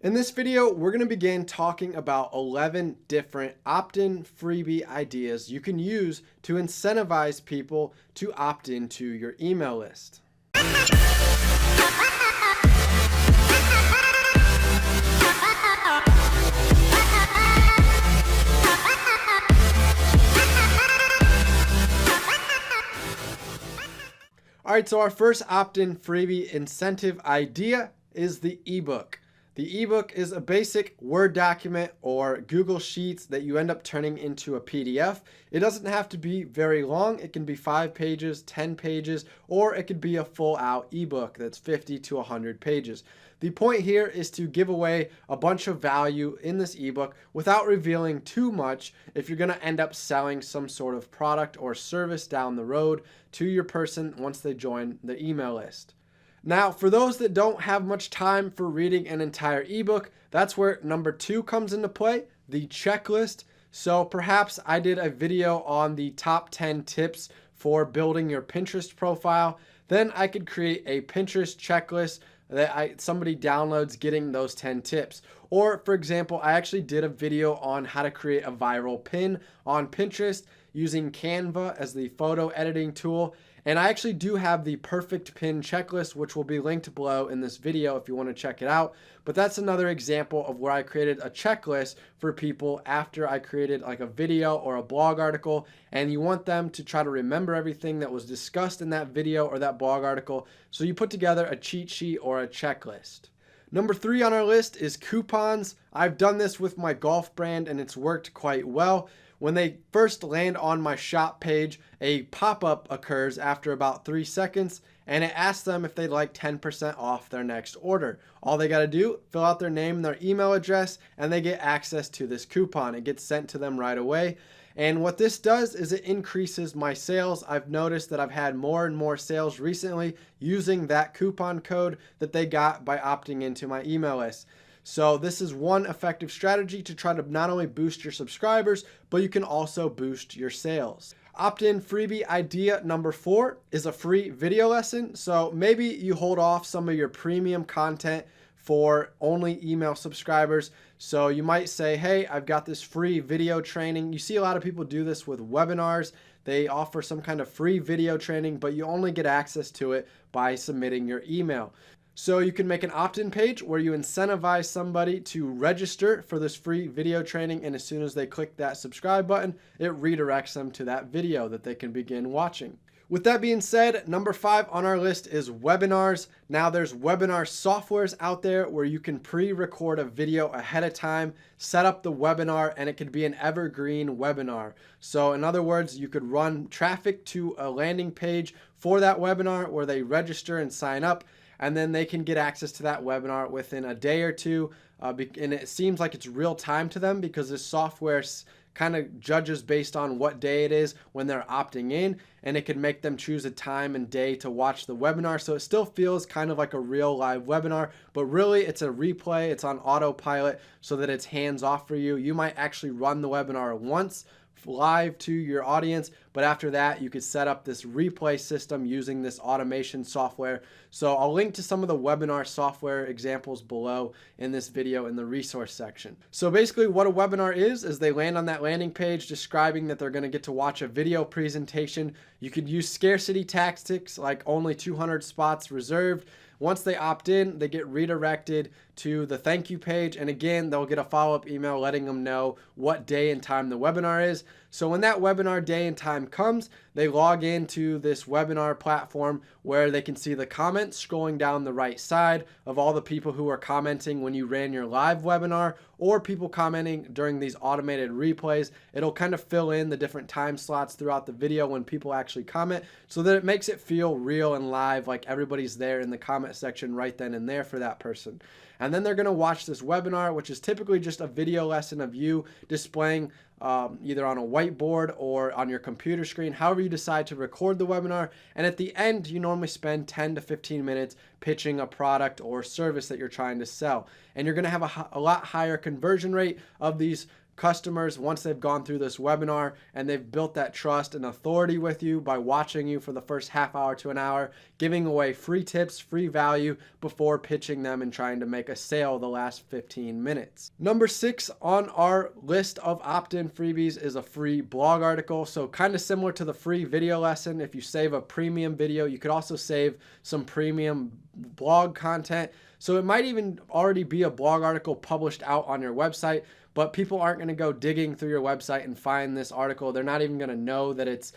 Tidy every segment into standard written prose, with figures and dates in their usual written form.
In this video, we're going to begin talking about 11 different opt-in freebie ideas you can use to incentivize people to opt into your email list. All right, so our first opt-in freebie incentive idea is the ebook. The ebook is a basic Word document or Google Sheets that you end up turning into a PDF. It doesn't have to be very long. It can be 5 pages, 10 pages, or it could be a full out ebook that's 50 to 100 pages. The point here is to give away a bunch of value in this ebook without revealing too much if you're going to end up selling some sort of product or service down the road to your person once they join the email list. Now, for those that don't have much time for reading an entire ebook, that's where number 2 comes into play, the checklist. So perhaps I did a video on the top 10 tips for building your Pinterest profile. Then I could create a Pinterest checklist that somebody downloads getting those 10 tips. Or for example, I actually did a video on how to create a viral pin on Pinterest using Canva as the photo editing tool. And I actually do have the perfect pin checklist, which will be linked below in this video if you want to check it out. But that's another example of where I created a checklist for people after I created like a video or a blog article, and you want them to try to remember everything that was discussed in that video or that blog article. So you put together a cheat sheet or a checklist. Number 3 on our list is coupons. I've done this with my golf brand and it's worked quite well. When they first land on my shop page, a pop-up occurs after about 3 seconds and it asks them if they'd like 10% off their next order. All they got to do, fill out their name and their email address, and they get access to this coupon. It gets sent to them right away. And what this does is it increases my sales. I've noticed that I've had more and more sales recently using that coupon code that they got by opting into my email list. So this is one effective strategy to try to not only boost your subscribers, but you can also boost your sales. Opt-in freebie idea number 4 is a free video lesson. So maybe you hold off some of your premium content for only email subscribers. So you might say, hey, I've got this free video training. You see a lot of people do this with webinars. They offer some kind of free video training, but you only get access to it by submitting your email. So you can make an opt-in page where you incentivize somebody to register for this free video training, and as soon as they click that subscribe button, it redirects them to that video that they can begin watching. With that being said, number 5 on our list is webinars. Now there's webinar softwares out there where you can pre-record a video ahead of time, set up the webinar, and it could be an evergreen webinar. So in other words, you could run traffic to a landing page for that webinar where they register and sign up, and then they can get access to that webinar within a day or two. And it seems like it's real time to them because this software kind of judges based on what day it is when they're opting in, and it can make them choose a time and day to watch the webinar. So it still feels kind of like a real live webinar, but really it's a replay. It's on autopilot so that it's hands off for you. You might actually run the webinar once live to your audience, but after that you could set up this replay system using this automation software. So I'll link to some of the webinar software examples below in this video in the resource section. So basically what a webinar is they land on that landing page describing that they're going to get to watch a video presentation. You could use scarcity tactics like only 200 spots reserved. Once they opt in, they get redirected to the thank you page, and again they'll get a follow-up email letting them know what day and time the webinar is. So when that webinar day and time comes, they log into this webinar platform where they can see the comments scrolling down the right side of all the people who are commenting when you ran your live webinar, or people commenting during these automated replays. It'll kind of fill in the different time slots throughout the video when people actually comment, so that it makes it feel real and live, like everybody's there in the comment section right then and there for that person. And then they're going to watch this webinar, which is typically just a video lesson of you displaying either on a whiteboard or on your computer screen, however you decide to record the webinar. And at the end, you normally spend 10 to 15 minutes pitching a product or service that you're trying to sell. And you're going to have a lot higher conversion rate of these customers, once they've gone through this webinar and they've built that trust and authority with you by watching you for the first half hour to an hour, giving away free tips, free value before pitching them and trying to make a sale the last 15 minutes. Number 6 on our list of opt-in freebies is a free blog article. So kind of similar to the free video lesson, if you save a premium video, you could also save some premium blog content. So it might even already be a blog article published out on your website, but people aren't going to go digging through your website and find this article. They're not even going to know that it's,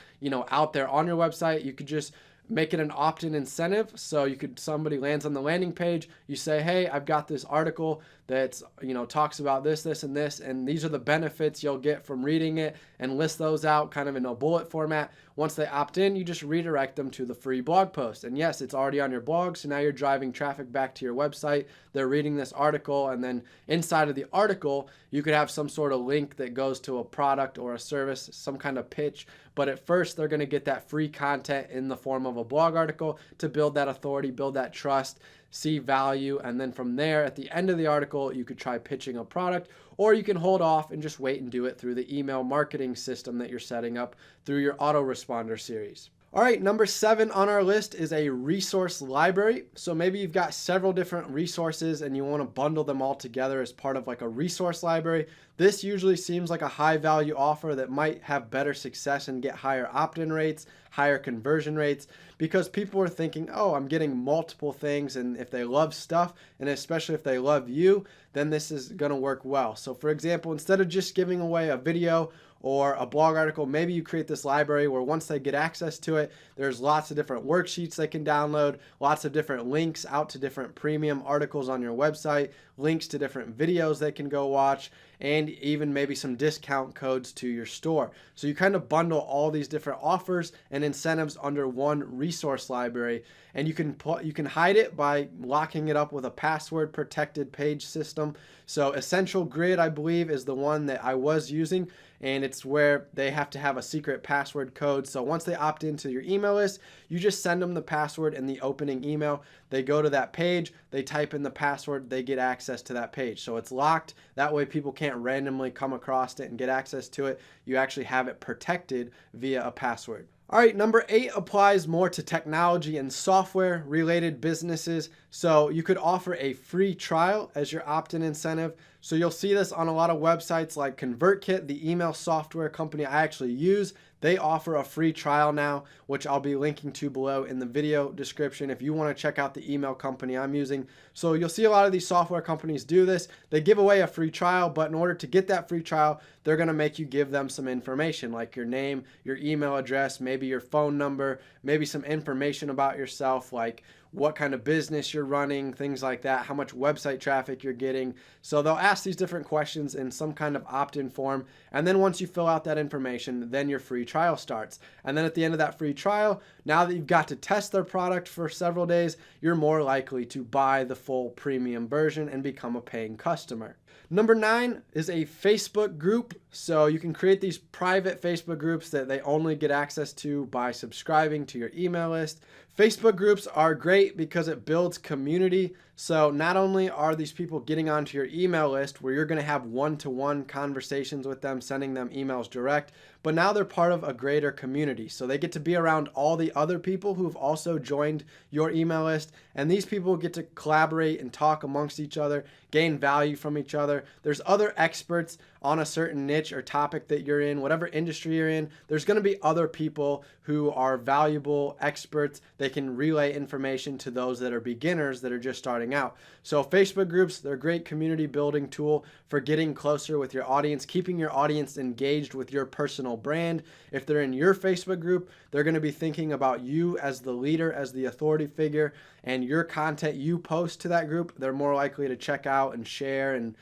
out there on your website. You could just make it an opt-in incentive. So somebody lands on the landing page, you say, hey, I've got this article that's, talks about this, this, and this, and these are the benefits you'll get from reading it, and list those out kind of in a bullet format. Once they opt in, you just redirect them to the free blog post. And yes, it's already on your blog, so now you're driving traffic back to your website. They're reading this article, and then inside of the article, you could have some sort of link that goes to a product or a service, some kind of pitch. But at first, they're going to get that free content in the form of a blog article to build that authority, build that trust, see value, and then from there, at the end of the article, you could try pitching a product, or you can hold off and just wait and do it through the email marketing system that you're setting up through your autoresponder series. All right, number 7 on our list is a resource library. So maybe you've got several different resources and you want to bundle them all together as part of like a resource library. This usually seems like a high value offer that might have better success and get higher opt-in rates, higher conversion rates, because people are thinking, oh, I'm getting multiple things, and if they love stuff, and especially if they love you, then this is going to work well. So for example, instead of just giving away a video or a blog article, maybe you create this library where once they get access to it, there's lots of different worksheets they can download, lots of different links out to different premium articles on your website, links to different videos they can go watch, and even maybe some discount codes to your store. So you kind of bundle all these different offers and incentives under one resource library, and you can hide it by locking it up with a password protected page system. So Essential Grid, I believe, is the one that I was using, and it's where they have to have a secret password code. So once they opt into your email list, you just send them the password in the opening email. They go to that page, they type in the password, they get access to that page. So it's locked. That way people can't randomly come across it and get access to it. You actually have it protected via a password. All right, number 8 applies more to technology and software related businesses. So you could offer a free trial as your opt-in incentive. So you'll see this on a lot of websites like ConvertKit, the email software company I actually use. They offer a free trial now, which I'll be linking to below in the video description if you want to check out the email company I'm using. So you'll see a lot of these software companies do this. They give away a free trial, but in order to get that free trial, they're going to make you give them some information like your name, your email address, maybe your phone number, maybe some information about yourself like what kind of business you're running, things like that, how much website traffic you're getting. So they'll ask these different questions in some kind of opt-in form. And then once you fill out that information, then your free trial starts. And then at the end of that free trial, now that you've got to test their product for several days, you're more likely to buy the full premium version and become a paying customer. Number 9 is a Facebook group. So you can create these private Facebook groups that they only get access to by subscribing to your email list. Facebook groups are great because it builds community. So not only are these people getting onto your email list where you're going to have one-to-one conversations with them, sending them emails direct, but now they're part of a greater community. So they get to be around all the other people who've also joined your email list, and these people get to collaborate and talk amongst each other, gain value from each other. There's other experts on a certain niche or topic that you're in, whatever industry you're in. There's going to be other people who are valuable experts. They can relay information to those that are beginners that are just starting out. So Facebook groups, they're a great community building tool for getting closer with your audience, keeping your audience engaged with your personal brand. If they're in your Facebook group, they're going to be thinking about you as the leader, as the authority figure, and your content you post to that group, they're more likely to check out and share and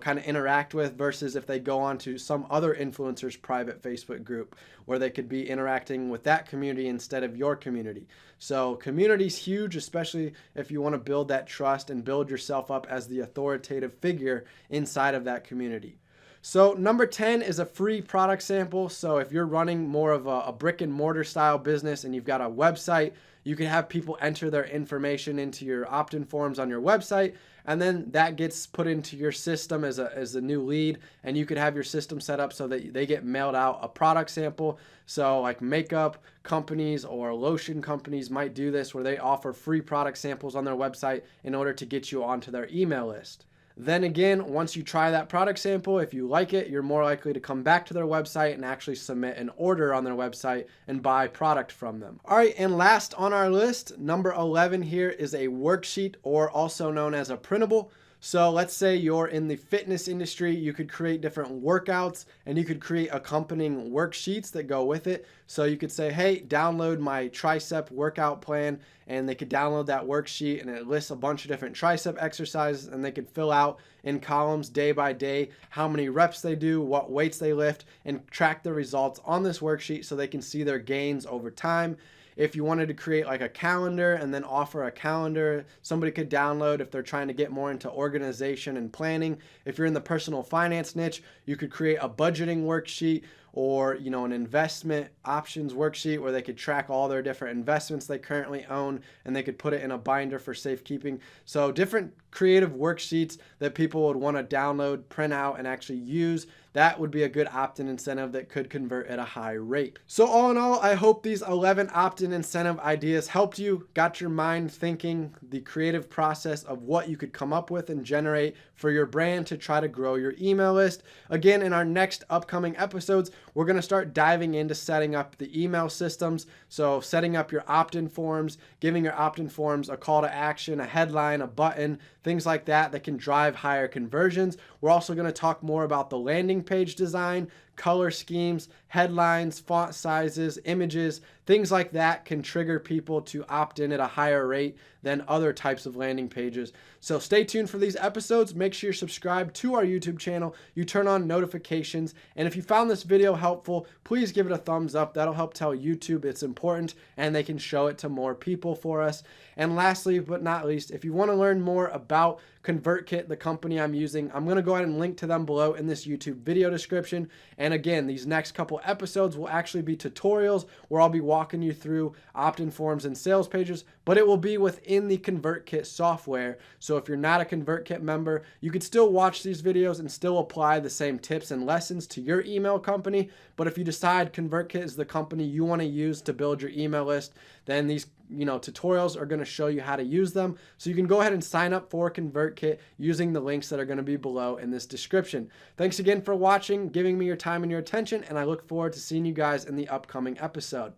kind of interact with, versus if they go on to some other influencer's private Facebook group where they could be interacting with that community instead of your community. So community's huge, especially if you want to build that trust and build yourself up as the authoritative figure inside of that community. So number 10 is a free product sample. So if you're running more of a brick and mortar style business and you've got a website, you can have people enter their information into your opt-in forms on your website, and then that gets put into your system as a new lead, and you could have your system set up so that they get mailed out a product sample. So like makeup companies or lotion companies might do this, where they offer free product samples on their website in order to get you onto their email list. Then again, once you try that product sample, if you like it, you're more likely to come back to their website and actually submit an order on their website and buy product from them. All right, and last on our list, number 11 here is a worksheet, or also known as a printable. So let's say you're in the fitness industry, you could create different workouts and you could create accompanying worksheets that go with it. So you could say, hey, download my tricep workout plan, and they could download that worksheet, and it lists a bunch of different tricep exercises, and they could fill out in columns day by day how many reps they do, what weights they lift, and track the results on this worksheet so they can see their gains over time. If you wanted to create like a calendar and then offer a calendar somebody could download if they're trying to get more into organization and planning. If you're in the personal finance niche, you could create a budgeting worksheet, or an investment options worksheet where they could track all their different investments they currently own, and they could put it in a binder for safekeeping. So different creative worksheets that people would want to download, print out, and actually use. That would be a good opt-in incentive that could convert at a high rate. So all in all, I hope these 11 opt-in incentive ideas helped you, got your mind thinking the creative process of what you could come up with and generate for your brand to try to grow your email list. Again, in our next upcoming episodes, we're going to start diving into setting up the email systems. So setting up your opt-in forms, giving your opt-in forms a call to action, a headline, a button, things like that can drive higher conversions. We're also going to talk more about the landing page design, color schemes, headlines, font sizes, images, things like that can trigger people to opt in at a higher rate than other types of landing pages. So stay tuned for these episodes. Make sure you're subscribed to our YouTube channel. You turn on notifications. And if you found this video helpful, please give it a thumbs up. That'll help tell YouTube it's important and they can show it to more people for us. And lastly, but not least, if you want to learn more about ConvertKit, the company I'm using, I'm going to go ahead and link to them below in this YouTube video description. And again, these next couple episodes will actually be tutorials where I'll be walking you through opt-in forms and sales pages, but it will be within the ConvertKit software. So if you're not a ConvertKit member, you could still watch these videos and still apply the same tips and lessons to your email company. But if you decide ConvertKit is the company you want to use to build your email list, then these tutorials are going to show you how to use them. So you can go ahead and sign up for ConvertKit using the links that are going to be below in this description. Thanks again for watching, giving me your time and your attention, and I look forward to seeing you guys in the upcoming episode.